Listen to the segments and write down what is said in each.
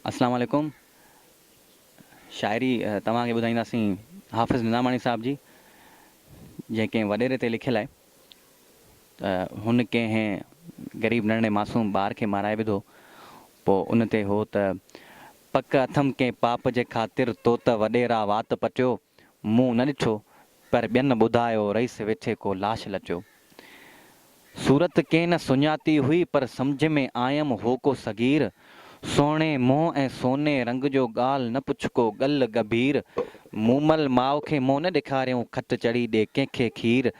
अस्सलाम वालेकुम। शाइरी तव्हांखे ॿुधाईंदासीं हाफ़िज़ निज़ामाणी साहब जी, जंहिं वॾेरे ते लिखियलु आहे त हुन कंहिं ग़रीब नंढे मासूम ॿार खे माराए विधो। पोइ उन ते हो त पक अथमि कंहिं पाप जे ख़ातिर तो त वॾेरा वात पटियो, मूं न ॾिठो पर ॿियनि ॿुधायो रईस वेठे को लाश लचियो। सूरत कंहिं न सुञाती हुई पर सम्झ में आयमि हो को सगीर, सोणे मोह ऐं सोने रंग जो ॻाल्हि न पुछ को ॻल गंभीर। मूमल माउ खे मोह न ॾेखारियऊं खट चढ़ी ॾे कंहिंखे खीर,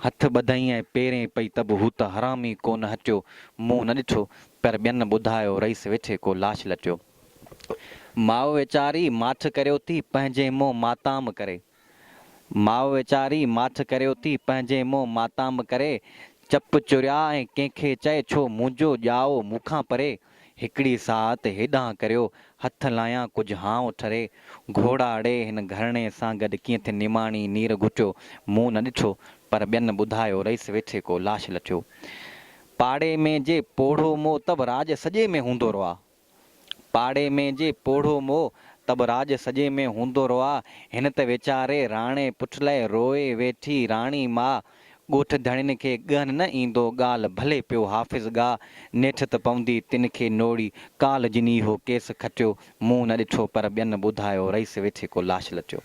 हथ ॿधई ऐं पेरें पई तब हू त हरामी कोन हटियो, मूं न ॾिठो पर ॿियनि ॿुधायो रईस वेठे को लाश लचियो। माउ वेचारी माठ करियो थी पंहिंजे मोह माताम करे, माउ वेचारी माठ करियो थी पंहिंजे मोह माताम करे, चप चुरिया ऐं कंहिंखे चए छो मुंहिंजो ॼाओ मूंखां परे। हिकिड़ी साहत हेॾां करियो हथ लायां कुझु हांव ठरे, घोड़ा अड़े हिन घरणे सां गॾु कीअं थे निमाणी नीर घुटियो, मूं न ॾिठो पर ॿियनि ॿुधायो रईस वेठे को लाश लचियो। पाड़े में जे पोढ़ो मोह तब राज सॼे में हूंदो रहा, पाड़े में जे पोढ़ो मोह तब राज सॼे में हूंदो रहा, हिन त वीचारे राणे पुठ लाइ रोए वेठी राणी मां। ॻोठ धणियुनि खे ॻहनि न ईंदो ॻाल्हि भले पियो हाफ़िज़ ॻाह, नेठ त पवंदी तिन खे नोड़ी काल जिनी हो केस खटियो, मूं न ॾिठो पर ॿियनि ॿुधायो रईस वेठे को लाश लचियो।